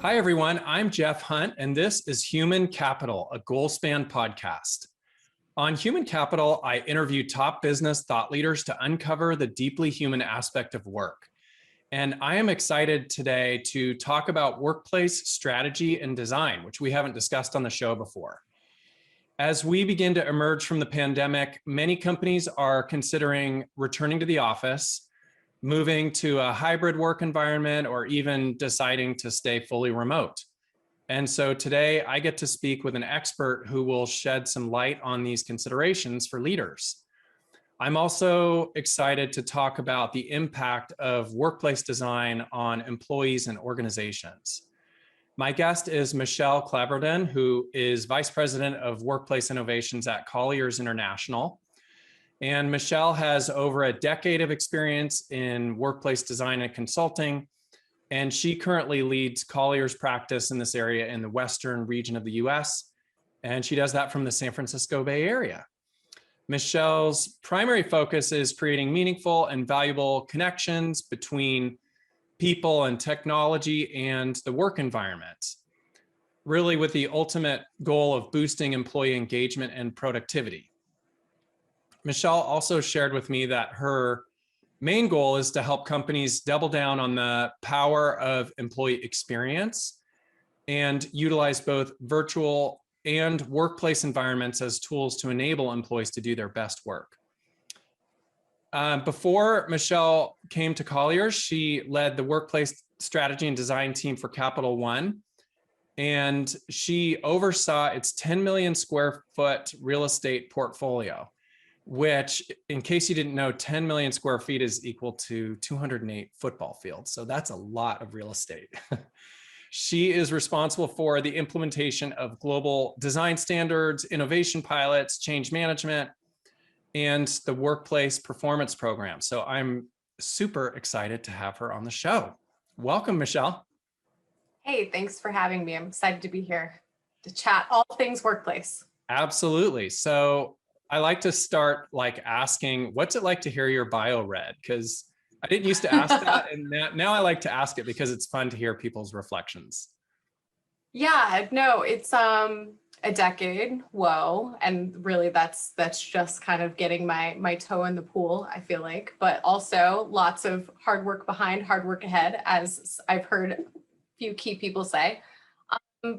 Hi, everyone. I'm Jeff Hunt, and this is Human Capital, a goal-span podcast. On Human Capital, I interview top business thought leaders to uncover the deeply human aspect of work. And I am excited today to talk about workplace strategy and design, which we haven't discussed on the show before. As we begin to emerge from the pandemic, many companies are considering returning to the office, moving to a hybrid work environment, or even deciding to stay fully remote. And so today I get to speak with an expert who will shed some light on these considerations for leaders. I'm also excited to talk about the impact of workplace design on employees and organizations. My guest is Michelle Claverdin, who is Vice President of Workplace Innovations at Colliers International. And Michelle has over a decade of experience in workplace design and consulting, and she currently leads Colliers practice in this area in the Western region of the US, and she does that from the San Francisco Bay Area. Michelle's primary focus is creating meaningful and valuable connections between people and technology and the work environment, really with the ultimate goal of boosting employee engagement and productivity. Michelle also shared with me that her main goal is to help companies double down on the power of employee experience and utilize both virtual and workplace environments as tools to enable employees to do their best work. Before Michelle came to Colliers, she led the workplace strategy and design team for Capital One, and she oversaw its 10 million square foot real estate portfolio, which, in case you didn't know, 10 million square feet is equal to 208 football fields. So that's a lot of real estate. She is responsible for the implementation of global design standards, innovation pilots, change management, and the workplace performance program. So I'm super excited to have her on the show. Welcome, Michelle. Hey, thanks for having me. I'm excited to be here to chat all things workplace. Absolutely. So I like to start asking, what's it like to hear your bio read? Because I didn't used to ask that, and now I like to ask it because it's fun to hear people's reflections. Yeah, no, it's a decade. Whoa. And really that's just kind of getting my toe in the pool, I feel like, but also lots of hard work behind, hard work ahead, as I've heard a few key people say.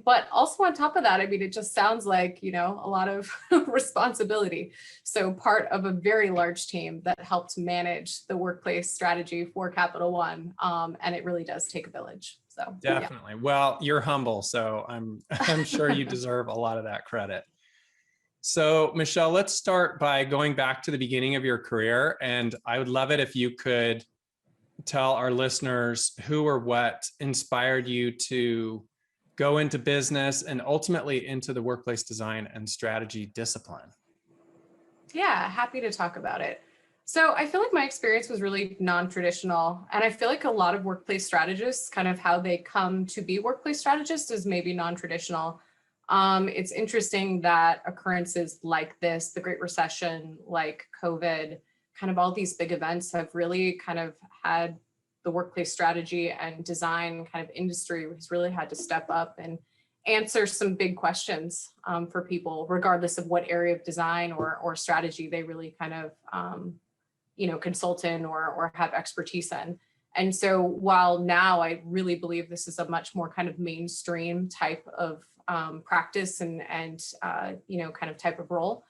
But also on top of that, I mean, it just sounds like, a lot of responsibility. So part of a very large team that helped manage the workplace strategy for Capital One. And it really does take a village. So definitely. Yeah. Well, you're humble, so I'm sure you deserve a lot of that credit. So Michelle, let's start by going back to the beginning of your career. And I would love it if you could tell our listeners who or what inspired you to go into business and ultimately into the workplace design and strategy discipline. Yeah, happy to talk about it. So I feel like my experience was really non-traditional. And I feel like a lot of workplace strategists, kind of how they come to be workplace strategists, is maybe non-traditional. It's interesting that occurrences like this, the Great Recession, like COVID, kind of all these big events have really kind of had the workplace strategy and design kind of industry has really had to step up and answer some big questions for people, regardless of what area of design or strategy they really kind of, consult in or have expertise in. And so while now I really believe this is a much more kind of mainstream type of practice and kind of type of role,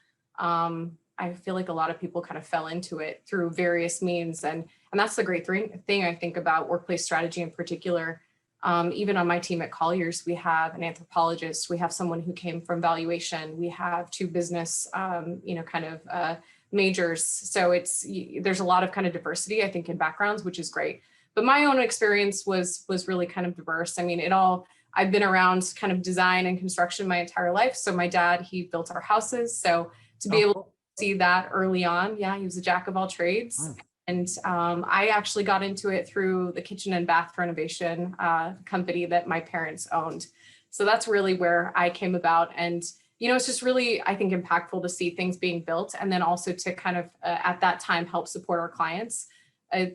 I feel like a lot of people kind of fell into it through various means. And that's the great thing I think about workplace strategy in particular. Even on my team at Colliers, we have an anthropologist, we have someone who came from valuation, we have two business, majors. So there's a lot of kind of diversity, I think, in backgrounds, which is great. But my own experience was really kind of diverse. I mean, I've been around kind of design and construction my entire life. So my dad, he built our houses. So to be able to see that early on, yeah, he was a jack of all trades. And I actually got into it through the kitchen and bath renovation company that my parents owned. So that's really where I came about. And, it's just really, I think, impactful to see things being built. And then also to kind of, at that time, help support our clients.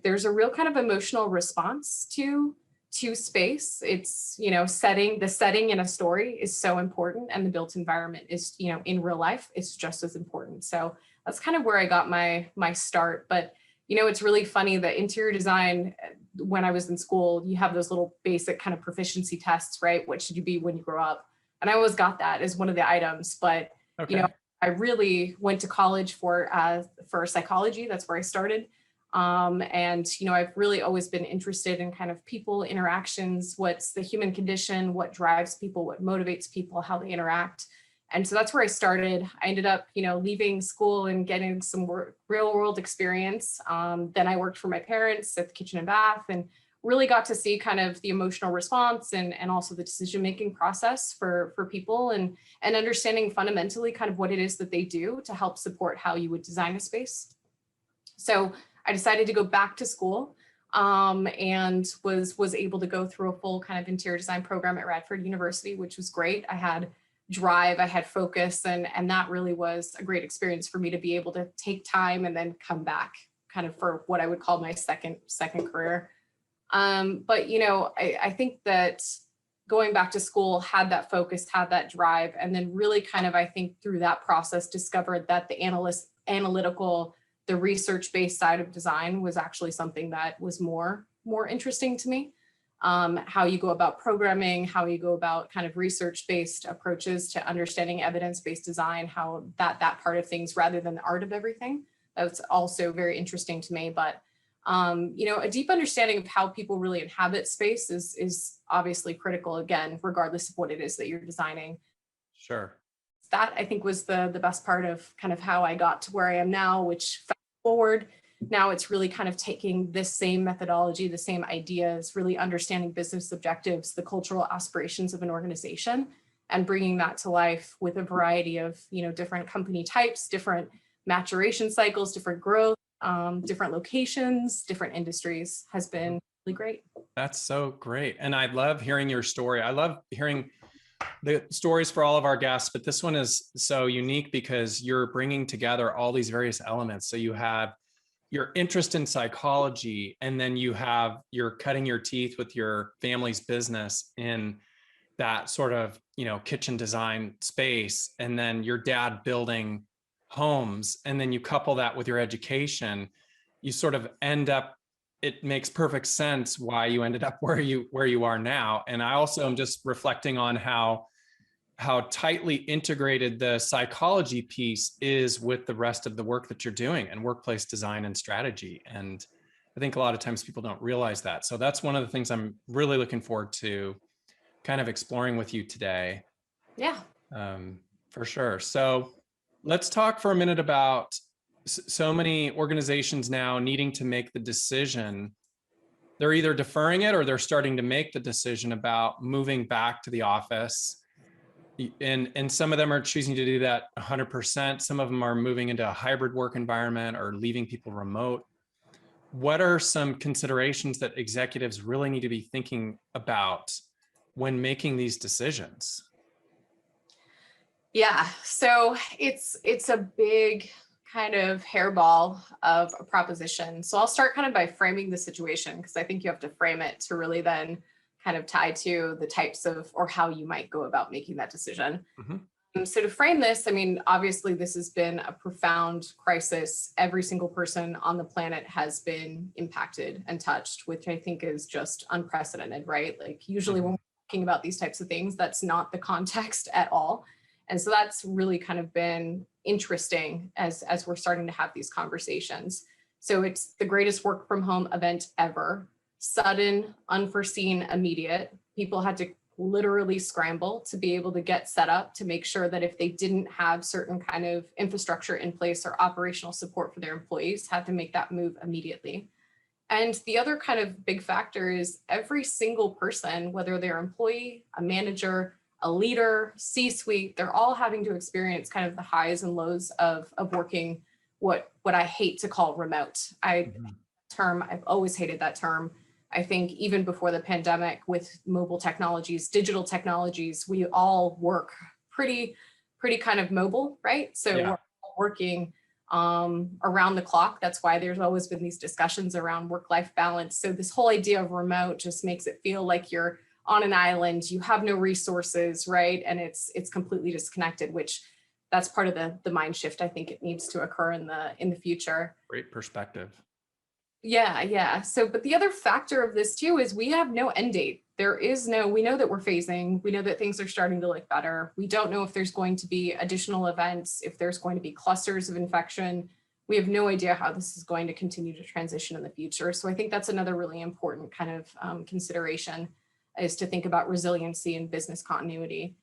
There's a real kind of emotional response to to space. It's, the setting in a story is so important, and the built environment is, in real life, it's just as important. So that's kind of where I got my start. But, it's really funny that interior design, when I was in school, you have those little basic kind of proficiency tests, right? What should you be when you grow up? And I always got that as one of the items, but, Okay. I really went to college for psychology. That's where I started. And, I've really always been interested in kind of people interactions, what's the human condition, what drives people, what motivates people, how they interact. And so that's where I started. I ended up, leaving school and getting some real world experience. Then I worked for my parents at the kitchen and bath, and really got to see kind of the emotional response and also the decision-making process for people, and understanding fundamentally kind of what it is that they do to help support how you would design a space. So I decided to go back to school, and was able to go through a full kind of interior design program at Radford University, which was great. I had drive, I had focus, and that really was a great experience for me to be able to take time and then come back kind of for what I would call my second career. But, I think that going back to school had that focus, had that drive, and then really kind of, I think through that process, discovered that the analytical, the research-based side of design was actually something that was more interesting to me. How you go about programming, how you go about kind of research-based approaches to understanding evidence-based design, how that part of things rather than the art of everything. That's also very interesting to me. But a deep understanding of how people really inhabit space is obviously critical, again, regardless of what it is that you're designing. Sure. That, I think, was the best part of kind of how I got to where I am now, which fast forward, now it's really kind of taking this same methodology, the same ideas, really understanding business objectives, the cultural aspirations of an organization, and bringing that to life with a variety of, different company types, different maturation cycles, different growth, different locations, different industries, has been really great. That's so great. And I love hearing your story. I love hearing the stories for all of our guests, but this one is so unique because you're bringing together all these various elements. So you have your interest in psychology, and then you're cutting your teeth with your family's business in that sort of, kitchen design space. And then your dad building homes. And then you couple that with your education, you sort of end up, it makes perfect sense why you ended up where you are now. And I also am just reflecting on how tightly integrated the psychology piece is with the rest of the work that you're doing and workplace design and strategy. And I think a lot of times people don't realize that. So that's one of the things I'm really looking forward to kind of exploring with you today. Yeah. For sure. So let's talk for a minute about so many organizations now needing to make the decision. They're either deferring it or they're starting to make the decision about moving back to the office. And some of them are choosing to do that 100%. Some of them are moving into a hybrid work environment or leaving people remote. What are some considerations that executives really need to be thinking about when making these decisions? Yeah, so it's a big kind of hairball of a proposition. So I'll start kind of by framing the situation, because I think you have to frame it to really then kind of tie to the types of, or how you might go about making that decision. Mm-hmm. So to frame this, I mean, obviously this has been a profound crisis. Every single person on the planet has been impacted and touched, which I think is just unprecedented, right? Like usually when we're talking about these types of things, that's not the context at all. And so that's really kind of been interesting as we're starting to have these conversations. So it's the greatest work from home event ever. Sudden, unforeseen, immediate. People had to literally scramble to be able to get set up to make sure that if they didn't have certain kind of infrastructure in place or operational support for their employees, had to make that move immediately. And the other kind of big factor is every single person, whether they're an employee, a manager, a leader, C-suite, they're all having to experience kind of the highs and lows of working what I hate to call remote. I've always hated that term. I think even before the pandemic, with mobile technologies, digital technologies, we all work pretty kind of mobile, right? So we're all working around the clock. That's why there's always been these discussions around work-life balance. So this whole idea of remote just makes it feel like you're on an island, you have no resources, right? And it's completely disconnected, which that's part of the mind shift I think it needs to occur in the future. Great perspective. Yeah. So, but the other factor of this too is we have no end date. We know that we're phasing, we know that things are starting to look better. We don't know if there's going to be additional events, if there's going to be clusters of infection. We have no idea how this is going to continue to transition in the future. So I think that's another really important kind of consideration, is to think about resiliency and business continuity.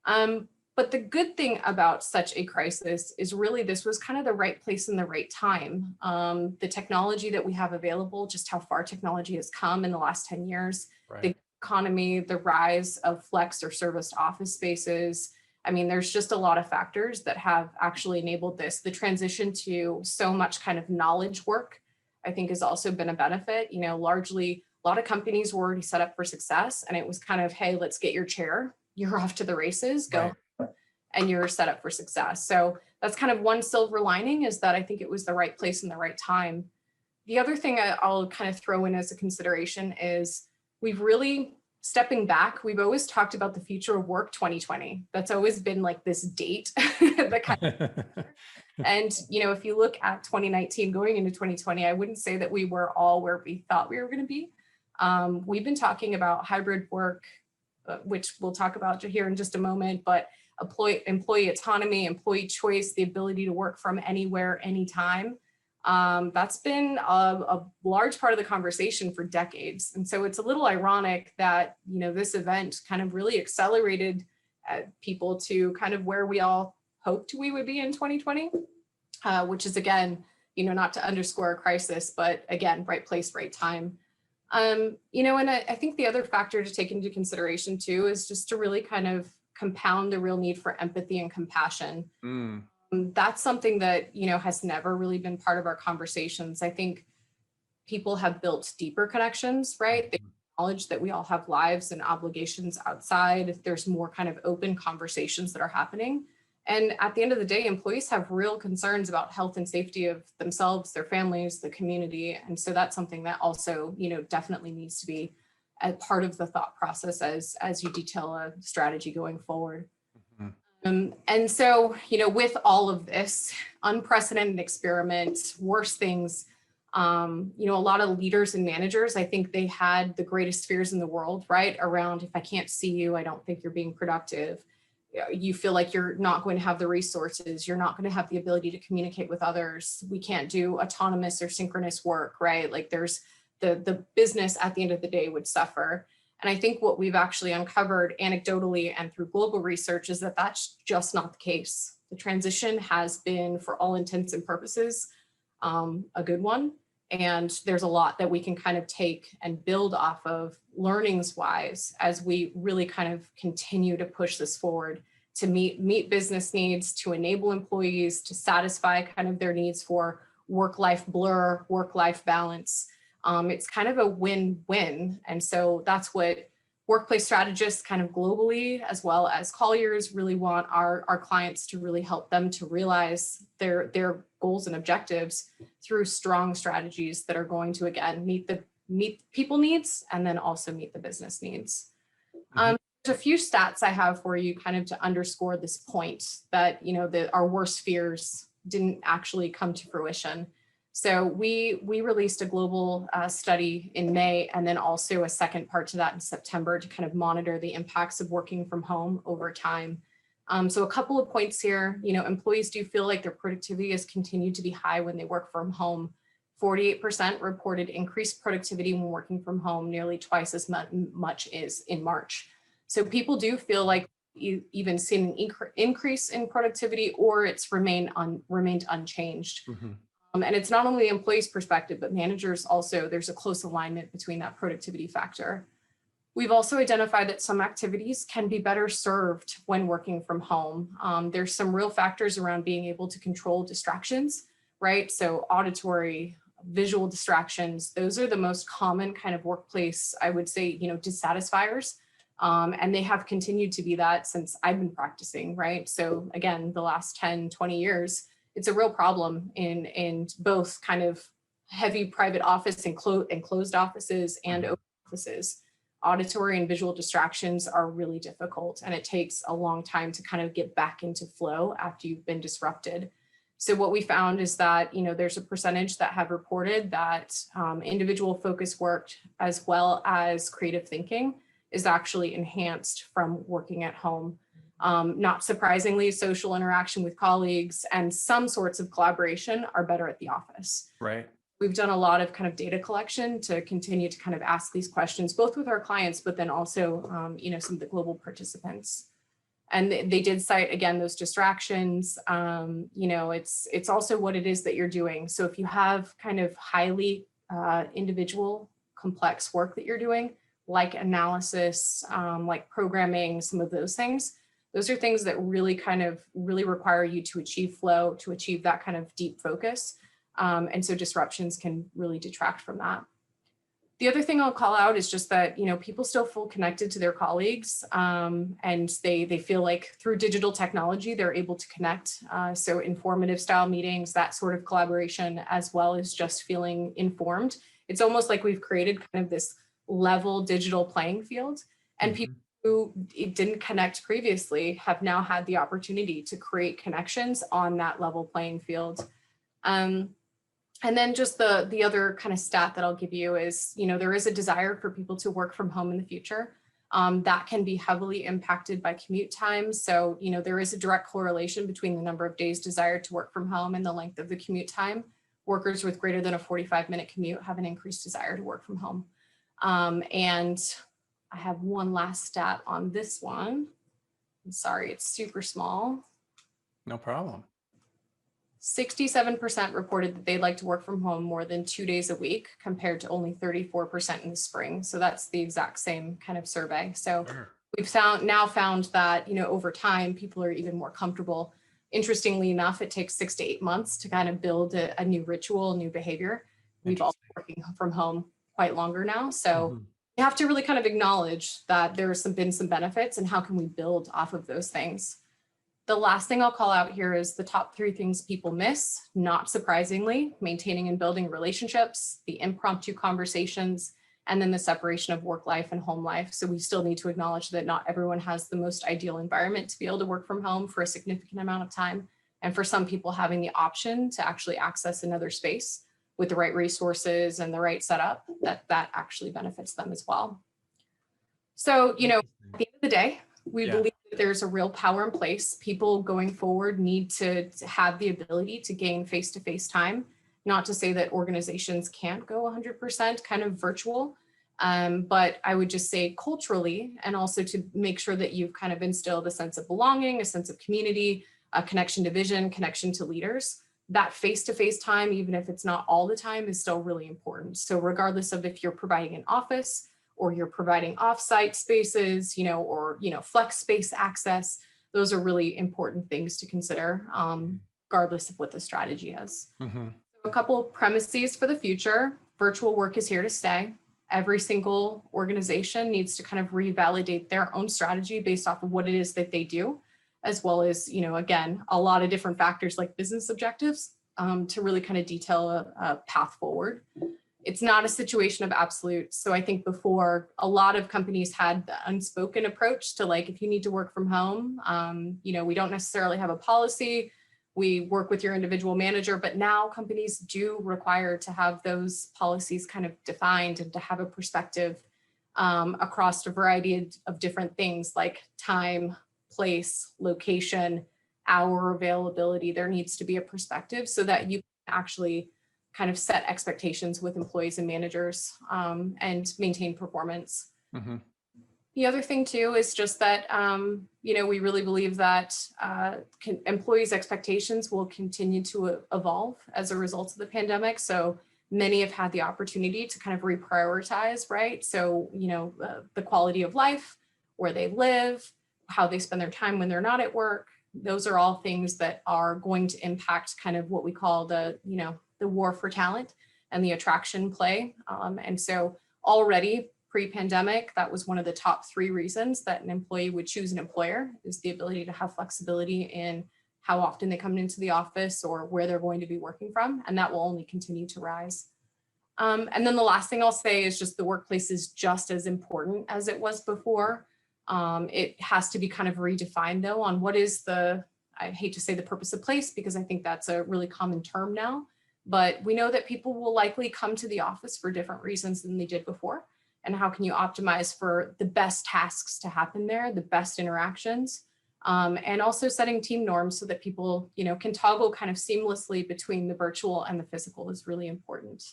But the good thing about such a crisis is really this was kind of the right place and the right time. The technology that we have available, just how far technology has come in the last 10 years, Right. the economy, the rise of flex or serviced office spaces. I mean, there's just a lot of factors that have actually enabled this. The transition to so much kind of knowledge work, I think, has also been a benefit. You know, largely a lot of companies were already set up for success, and it was kind of, hey, let's get your chair. You're off to the races, go. Right. And you're set up for success. So that's kind of one silver lining, is that I think it was the right place and the right time. The other thing I'll kind of throw in as a consideration is we've really, stepping back, we've always talked about the future of work 2020. That's always been like this date that kind of, and you know, if you look at 2019 going into 2020, I wouldn't say that we were all where we thought we were going to be. We've been talking about hybrid work, which we'll talk about here in just a moment, but employee autonomy, employee choice, the ability to work from anywhere, anytime. That's been a large part of the conversation for decades. And so it's a little ironic that, you know, this event kind of really accelerated people to kind of where we all hoped we would be in 2020, which is, again, you know, not to underscore a crisis, but again, right place, right time. You know, and I think the other factor to take into consideration too is just to really kind of compound the real need for empathy and compassion. That's something that, you know, has never really been part of our conversations. I think people have built deeper connections, right? They acknowledge that we all have lives and obligations outside. There's more kind of open conversations that are happening. And at the end of the day, employees have real concerns about health and safety of themselves, their families, the community. And so that's something that also, you know, definitely needs to be a part of the thought process as you detail a strategy going forward. And so, you know, with all of this unprecedented experiment, worse things, you know, a lot of leaders and managers, I think they had the greatest fears in the world, right? Around, if I can't see you, I don't think you're being productive. You feel like you're not going to have the resources. You're not going to have the ability to communicate with others. We can't do autonomous or synchronous work, right? Like there's the business at the end of the day would suffer. And I think what we've actually uncovered anecdotally and through global research is that that's just not the case. The transition has been, for all intents and purposes, a good one. And there's a lot that we can kind of take and build off of learnings wise as we really kind of continue to push this forward to meet business needs, to enable employees to satisfy kind of their needs for work-life blur, work-life balance. It's kind of a win-win. And so that's what workplace strategists kind of globally, as well as Colliers, really want our clients to really help them to realize their goals and objectives through strong strategies that are going to, again, meet people needs and then also meet the business needs. There's a few stats I have for you kind of to underscore this point that, you know, that our worst fears didn't actually come to fruition. So we released a global study in May, and then also a second part to that in September to kind of monitor the impacts of working from home over time. So a couple of points here, you know, employees do feel like their productivity has continued to be high when they work from home. 48% reported increased productivity when working from home, nearly twice as much as in March. So people do feel like even seen an increase in productivity, or it's remained unchanged. And it's not only the employee's perspective, but managers also, there's a close alignment between that productivity factor. We've also identified that some activities can be better served when working from home. There's some real factors around being able to control distractions, right? So auditory, visual distractions, those are the most common kind of workplace, I would say, you know, dissatisfiers. And they have continued to be that since I've been practicing, right? So again, the last 10, 20 years, it's a real problem in both kind of heavy private office and closed offices and open offices. Auditory and visual distractions are really difficult, and it takes a long time to kind of get back into flow after you've been disrupted. So what we found is that, there's a percentage that have reported that individual focus work as well as creative thinking is actually enhanced from working at home. Not surprisingly, social interaction with colleagues and some sorts of collaboration are better at the office. Right. We've done a lot of kind of data collection to continue to kind of ask these questions, both with our clients, but then also, some of the global participants. And they did cite, again, those distractions. It's also what it is that you're doing. So if you have kind of highly individual complex work that you're doing, like analysis, like programming, some of those things are things that really require you to achieve flow, to achieve that kind of deep focus. And so disruptions can really detract from that. The other thing I'll call out is just that, people still feel connected to their colleagues, and they feel like through digital technology, they're able to connect. So informative style meetings, that sort of collaboration, as well as just feeling informed. It's almost like we've created kind of this level digital playing field, and people who didn't connect previously have now had the opportunity to create connections on that level playing field. And then just the other kind of stat that I'll give you is, there is a desire for people to work from home in the future. That can be heavily impacted by commute times. So, there is a direct correlation between the number of days desired to work from home and the length of the commute time. Workers with greater than a 45-minute commute have an increased desire to work from home. And I have one last stat on this one. I'm sorry, it's super small. No problem. 67% reported that they'd like to work from home more than 2 days a week, compared to only 34% in the spring. So that's the exact same kind of survey. So we've now found that, over time, people are even more comfortable. Interestingly enough, it takes 6 to 8 months to kind of build a new ritual, new behavior. We've all been working from home quite longer now. So you have to really kind of acknowledge that there's been some benefits, and how can we build off of those things. The last thing I'll call out here is the top 3 things people miss, not surprisingly: maintaining and building relationships, the impromptu conversations, and then the separation of work life and home life. So we still need to acknowledge that not everyone has the most ideal environment to be able to work from home for a significant amount of time. And for some people, having the option to actually access another space with the right resources and the right setup, that actually benefits them as well. So, at the end of the day, we believe that there's a real power in place. People going forward need to have the ability to gain face-to-face time. Not to say that organizations can't go 100% kind of virtual, but I would just say culturally, and also to make sure that you've kind of instilled a sense of belonging, a sense of community, a connection to vision, connection to leaders. That face-to-face time, even if it's not all the time, is still really important. So regardless of if you're providing an office, or you're providing offsite spaces, or flex space access, those are really important things to consider, regardless of what the strategy is. A couple of premises for the future: virtual work is here to stay. Every single organization needs to kind of revalidate their own strategy based off of what it is that they do, as well as, again, a lot of different factors like business objectives, to really kind of detail a path forward. It's not a situation of absolute. So I think before, a lot of companies had the unspoken approach to, like, if you need to work from home, we don't necessarily have a policy. We work with your individual manager, but now companies do require to have those policies kind of defined and to have a perspective across a variety of different things like time, place, location, hour availability. There needs to be a perspective so that you can actually kind of set expectations with employees and managers, and maintain performance. The other thing too is just that, we really believe that employees' expectations will continue to evolve as a result of the pandemic. So many have had the opportunity to kind of reprioritize, right? So, the quality of life, where they live, how they spend their time when they're not at work. Those are all things that are going to impact kind of what we call the war for talent and the attraction play. And so already pre-pandemic, that was one of the top 3 reasons that an employee would choose an employer, is the ability to have flexibility in how often they come into the office or where they're going to be working from, and that will only continue to rise. And then the last thing I'll say is just the workplace is just as important as it was before. It has to be kind of redefined though on what is I hate to say the purpose of place because I think that's a really common term now, but we know that people will likely come to the office for different reasons than they did before. And how can you optimize for the best tasks to happen there, the best interactions, and also setting team norms so that people, can toggle kind of seamlessly between the virtual and the physical is really important.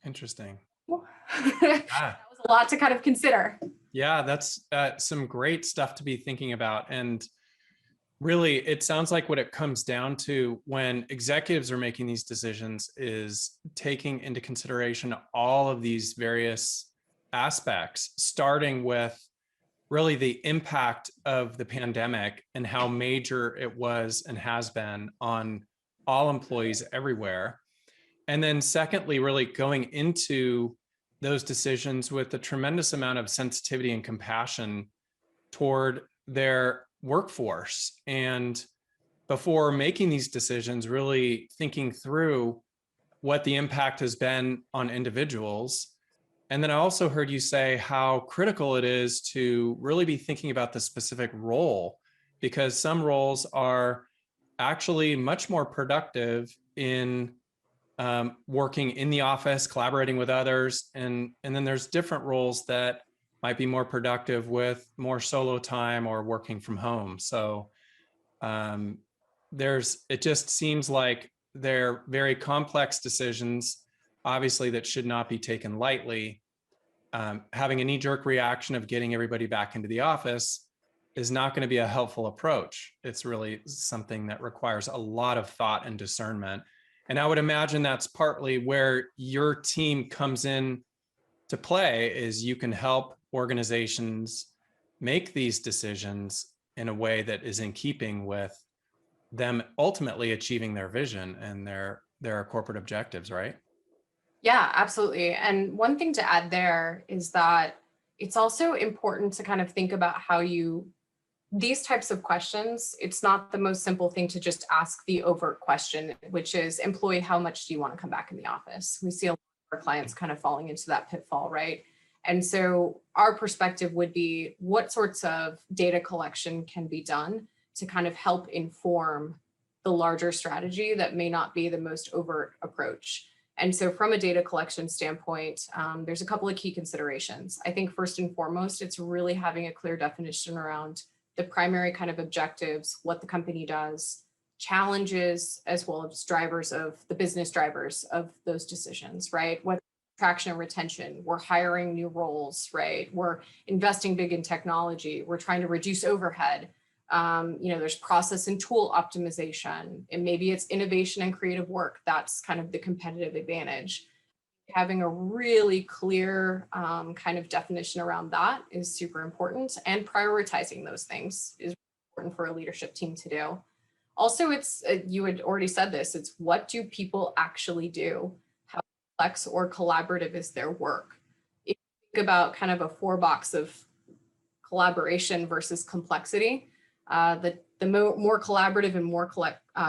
Interesting. That was a lot to kind of consider. Yeah, that's some great stuff to be thinking about. And really, it sounds like what it comes down to when executives are making these decisions is taking into consideration all of these various aspects, starting with really the impact of the pandemic and how major it was and has been on all employees everywhere. And then secondly, really going into those decisions with a tremendous amount of sensitivity and compassion toward their workforce. And before making these decisions, really thinking through what the impact has been on individuals. And then I also heard you say how critical it is to really be thinking about the specific role, because some roles are actually much more productive in working in the office, collaborating with others. And then there's different roles that might be more productive with more solo time or working from home. So it just seems like they're very complex decisions, obviously, that should not be taken lightly. Having a knee-jerk reaction of getting everybody back into the office is not going to be a helpful approach. It's really something that requires a lot of thought and discernment. And I would imagine that's partly where your team comes in to play, is you can help organizations make these decisions in a way that is in keeping with them ultimately achieving their vision and their corporate objectives, right? Yeah, absolutely. And one thing to add there is that it's also important to kind of think about these types of questions, it's not the most simple thing to just ask the overt question, which is, employee, how much do you want to come back in the office? We see a lot of our clients kind of falling into that pitfall, right? And so our perspective would be, what sorts of data collection can be done to kind of help inform the larger strategy that may not be the most overt approach. And so from a data collection standpoint, there's a couple of key considerations. I think first and foremost, it's really having a clear definition around the primary kind of objectives, what the company does, challenges, as well as the business drivers of those decisions, right? Whether attraction and retention, we're hiring new roles, right? We're investing big in technology. We're trying to reduce overhead. There's process and tool optimization, and maybe it's innovation and creative work. That's kind of the competitive advantage. Having a really clear kind of definition around that is super important, and prioritizing those things is important for a leadership team to do. Also, it's, you had already said this, it's what do people actually do? How complex or collaborative is their work? If you think about kind of a 4-box of collaboration versus complexity, the more collaborative and more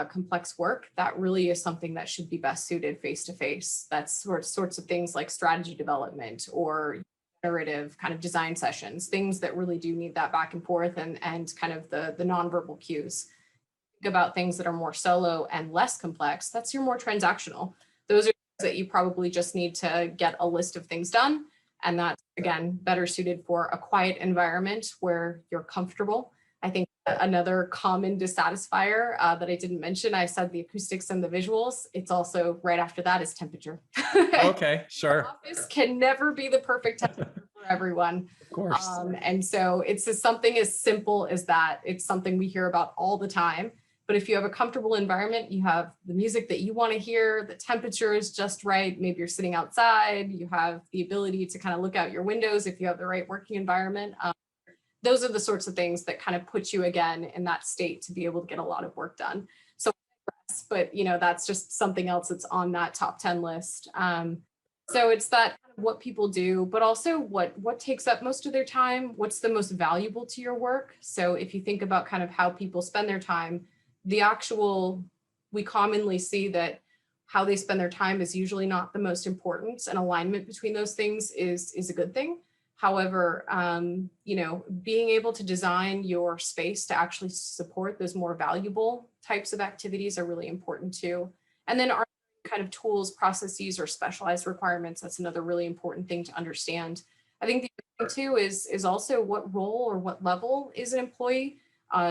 complex work, that really is something that should be best suited face-to-face. That's sorts of things like strategy development or narrative kind of design sessions, things that really do need that back and forth and kind of the nonverbal cues. Think about things that are more solo and less complex. That's your more transactional. Those are things that you probably just need to get a list of things done. And that's, again, better suited for a quiet environment where you're comfortable. I think another common dissatisfier that I didn't mention, I said the acoustics and the visuals. It's also right after that is temperature. Okay, sure. The office can never be the perfect temperature for everyone. Of course. And so it's just something as simple as that. It's something we hear about all the time. But if you have a comfortable environment, you have the music that you want to hear, the temperature is just right. Maybe you're sitting outside, you have the ability to kind of look out your windows if you have the right working environment. Those are the sorts of things that kind of put you again in that state to be able to get a lot of work done. So, but that's just something else that's on that top 10 list. So it's that what people do, but also what takes up most of their time, what's the most valuable to your work. So if you think about kind of how people spend their time, we commonly see that how they spend their time is usually not the most important, and alignment between those things is a good thing. However, being able to design your space to actually support those more valuable types of activities are really important too. And then our kind of tools, processes, or specialized requirements, that's another really important thing to understand. I think the other thing too is also what role or what level is an employee?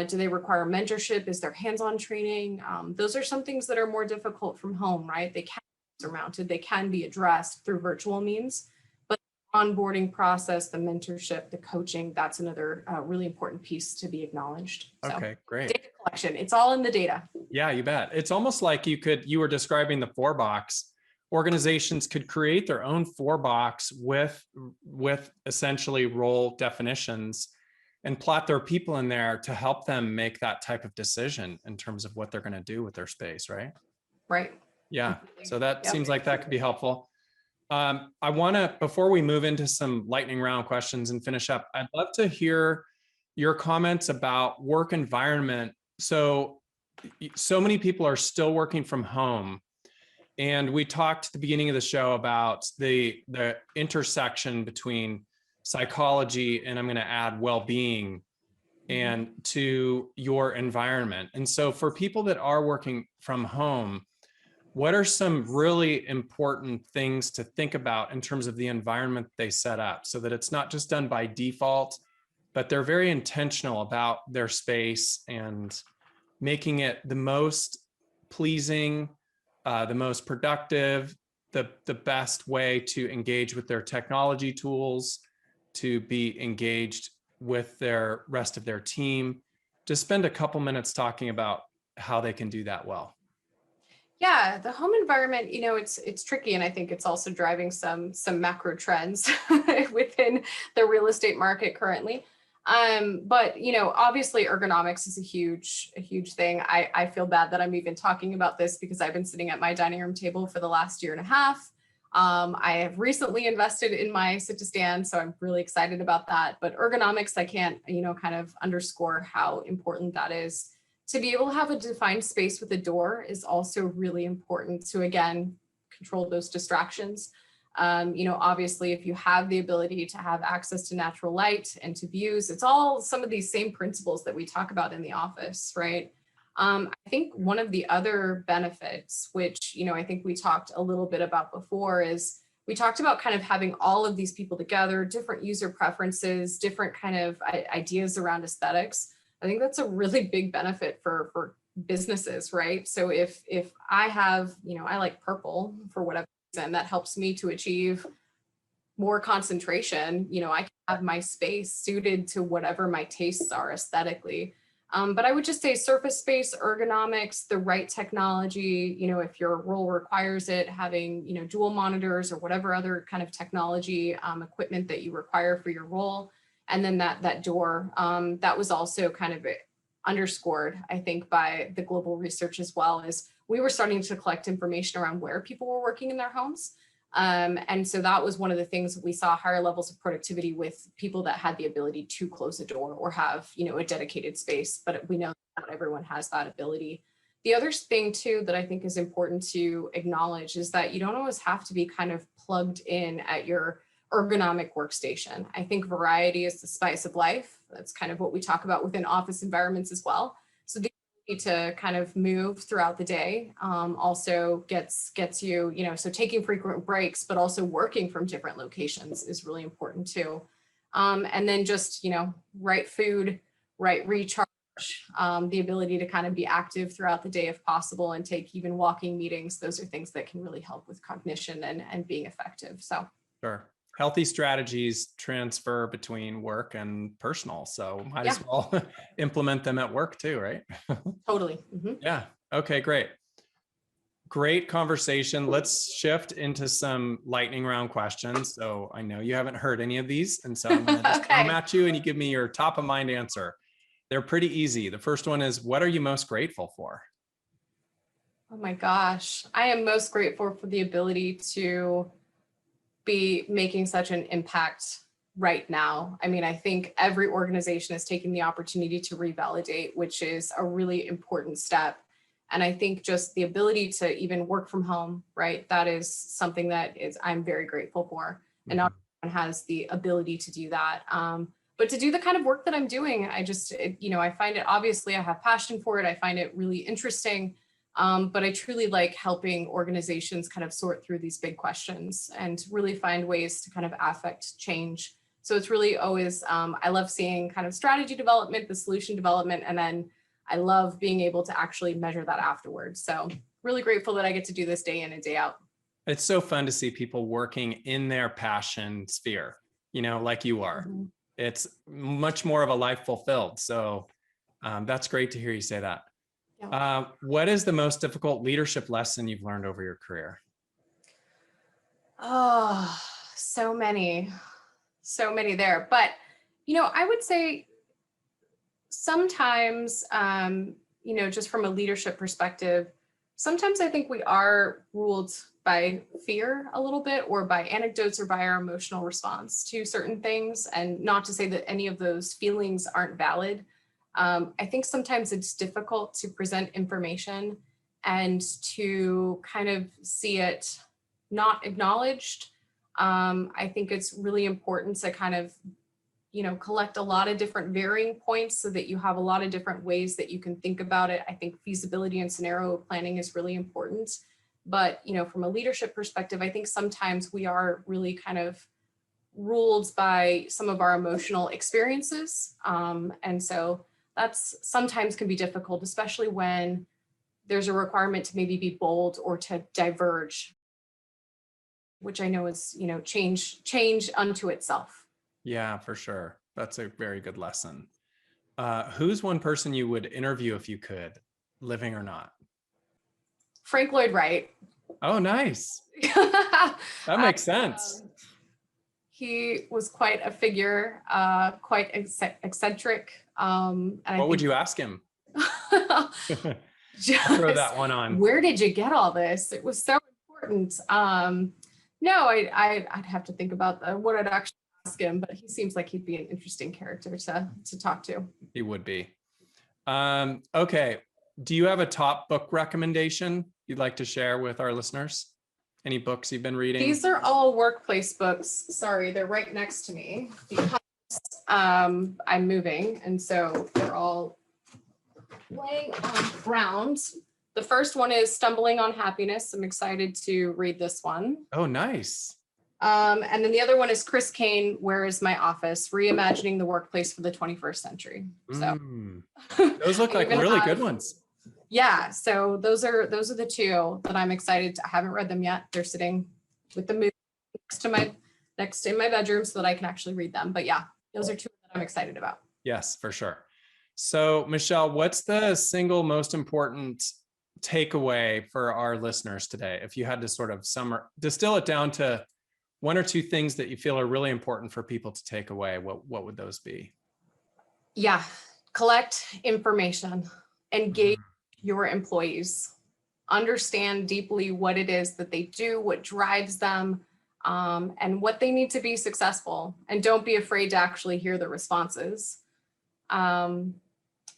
Do they require mentorship? Is there hands-on training? Those are some things that are more difficult from home, right? They can be surmounted, they can be addressed through virtual means, but the onboarding process, the mentorship, the coaching, that's another really important piece to be acknowledged. So, okay, great. data collection, it's all in the data. Yeah, you bet. It's almost like you were describing the 4-box. Organizations could create their own 4-box with essentially role definitions and plot their people in there to help them make that type of decision in terms of what they're going to do with their space, right? Right. Yeah. So that Yep. seems like that could be helpful. I want to, before we move into some lightning round questions and finish up, I'd love to hear your comments about work environment. So many people are still working from home. And we talked at the beginning of the show about the intersection between psychology and I'm going to add well-being and to your environment. And so for people that are working from home, what are some really important things to think about in terms of the environment they set up so that it's not just done by default, but they're very intentional about their space and making it the most pleasing, the most productive, the best way to engage with their technology tools, to be engaged with their rest of their team. Just spend a couple minutes talking about how they can do that well. Yeah, the home environment, it's tricky, and I think it's also driving some macro trends within the real estate market currently. But obviously ergonomics is a huge thing. I feel bad that I'm even talking about this because I've been sitting at my dining room table for the last year and a half. I have recently invested in my sit to stand, so I'm really excited about that. But ergonomics, I can't, kind of underscore how important that is. To be able to have a defined space with a door is also really important to, again, control those distractions. Obviously, if you have the ability to have access to natural light and to views, it's all some of these same principles that we talk about in the office, right? I think one of the other benefits, which, I think we talked a little bit about before, is we talked about kind of having all of these people together, different user preferences, different kind of ideas around aesthetics. I think that's a really big benefit for businesses, right? So if I have, I like purple for whatever reason, that helps me to achieve more concentration. I can have my space suited to whatever my tastes are aesthetically. But I would just say surface space, ergonomics, the right technology, if your role requires it, having, dual monitors or whatever other kind of technology equipment that you require for your role. And then that door, that was also kind of underscored, I think, by the global research as well, as we were starting to collect information around where people were working in their homes. And so that was one of the things that we saw higher levels of productivity with people that had the ability to close a door or have, a dedicated space, but we know not everyone has that ability. The other thing too, that I think is important to acknowledge is that you don't always have to be kind of plugged in at your ergonomic workstation. I think variety is the spice of life. That's kind of what we talk about within office environments as well. So the ability to kind of move throughout the day also gets you, so taking frequent breaks, but also working from different locations is really important too. And then just, right food, right recharge, the ability to kind of be active throughout the day if possible and take even walking meetings. Those are things that can really help with cognition and being effective. So. Sure. Healthy strategies transfer between work and personal. So might as well implement them at work too, right? Totally. Mm-hmm. Yeah. Okay, great. Great conversation. Let's shift into some lightning round questions. So I know you haven't heard any of these. And so I'm going to just throw them at you and you give me your top of mind answer. They're pretty easy. The first one is, what are you most grateful for? Oh my gosh. I am most grateful for the ability to be making such an impact right now. I mean, I think every organization is taking the opportunity to revalidate, which is a really important step. And I think just the ability to even work from home, right? That is something that I'm very grateful for. And not everyone has the ability to do that. But to do the kind of work that I'm doing, I find it, obviously I have passion for it. I find it really interesting. But I truly like helping organizations kind of sort through these big questions and really find ways to kind of affect change. So it's really always, I love seeing kind of strategy development, the solution development, and then I love being able to actually measure that afterwards. So really grateful that I get to do this day in and day out. It's so fun to see people working in their passion sphere, like you are. Mm-hmm. It's much more of a life fulfilled. So that's great to hear you say that. Yeah. What is the most difficult leadership lesson you've learned over your career? Oh, so many there. But, I would say sometimes, just from a leadership perspective, sometimes I think we are ruled by fear a little bit, or by anecdotes, or by our emotional response to certain things. And not to say that any of those feelings aren't valid. I think sometimes it's difficult to present information and to kind of see it not acknowledged. I think it's really important to kind of, collect a lot of different varying points so that you have a lot of different ways that you can think about it. I think feasibility and scenario planning is really important. But, from a leadership perspective, I think sometimes we are really kind of ruled by some of our emotional experiences. And so that's sometimes can be difficult, especially when there's a requirement to maybe be bold or to diverge, which I know is, change unto itself. Yeah, for sure. That's a very good lesson. Who's one person you would interview if you could, living or not? Frank Lloyd Wright. Oh, nice. That makes sense. He was quite a figure, quite eccentric. What would you ask him? Just, throw that one on. Where did you get all this? It was so important. No, I'd have to think about what I'd actually ask him, but he seems like he'd be an interesting character to talk to. He would be. Okay. Do you have a top book recommendation you'd like to share with our listeners? Any books you've been reading? These are all workplace books. Sorry, they're right next to me because I'm moving, and so they're all laying on the ground. The first one is Stumbling on Happiness. I'm excited to read this one. Oh, nice. And then the other one is Chris Kane, Where is My Office? Reimagining the Workplace for the 21st Century. So those look like really good ones. Yeah, so those are the two that I'm excited to. I haven't read them yet. They're sitting with the movie next in my bedroom so that I can actually read them. But yeah, those are two that I'm excited about. Yes, for sure. So Michelle, what's the single most important takeaway for our listeners today? If you had to sort of distill it down to one or two things that you feel are really important for people to take away, what would those be? Yeah, collect information, engage your employees, understand deeply what it is that they do, what drives them, and what they need to be successful. And don't be afraid to actually hear the responses. And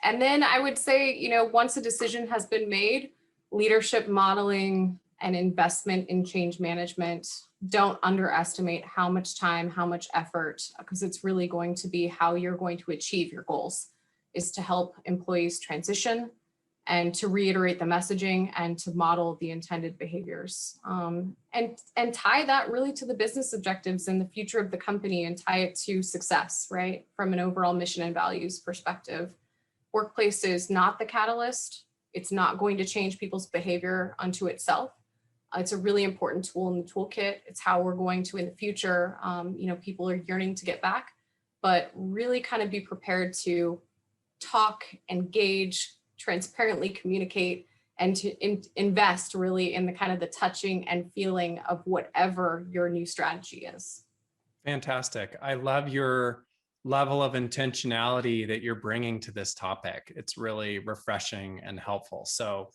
then I would say, once a decision has been made, leadership modeling and investment in change management, don't underestimate how much time, how much effort, because it's really going to be how you're going to achieve your goals, is to help employees transition and to reiterate the messaging and to model the intended behaviors, and tie that really to the business objectives and the future of the company, and tie it to success, right? From an overall mission and values perspective. Workplace is not the catalyst. It's not going to change people's behavior unto itself. It's a really important tool in the toolkit. It's how we're going to, in the future, people are yearning to get back, but really kind of be prepared to talk, engage, transparently communicate, and to invest really in the kind of the touching and feeling of whatever your new strategy is. Fantastic. I love your level of intentionality that you're bringing to this topic. It's really refreshing and helpful. So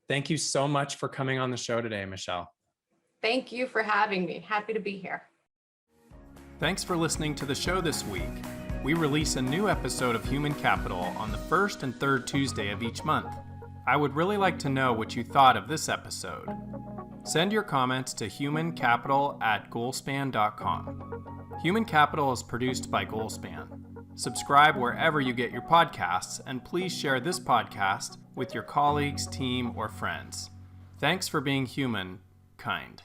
thank you so much for coming on the show today, Michelle. Thank you for having me. Happy to be here. Thanks for listening to the show this week. We release a new episode of Human Capital on the first and third Tuesday of each month. I would really like to know what you thought of this episode. Send your comments to humancapital@goalspan.com. Human Capital is produced by Goalspan. Subscribe wherever you get your podcasts, and please share this podcast with your colleagues, team, or friends. Thanks for being human, kind.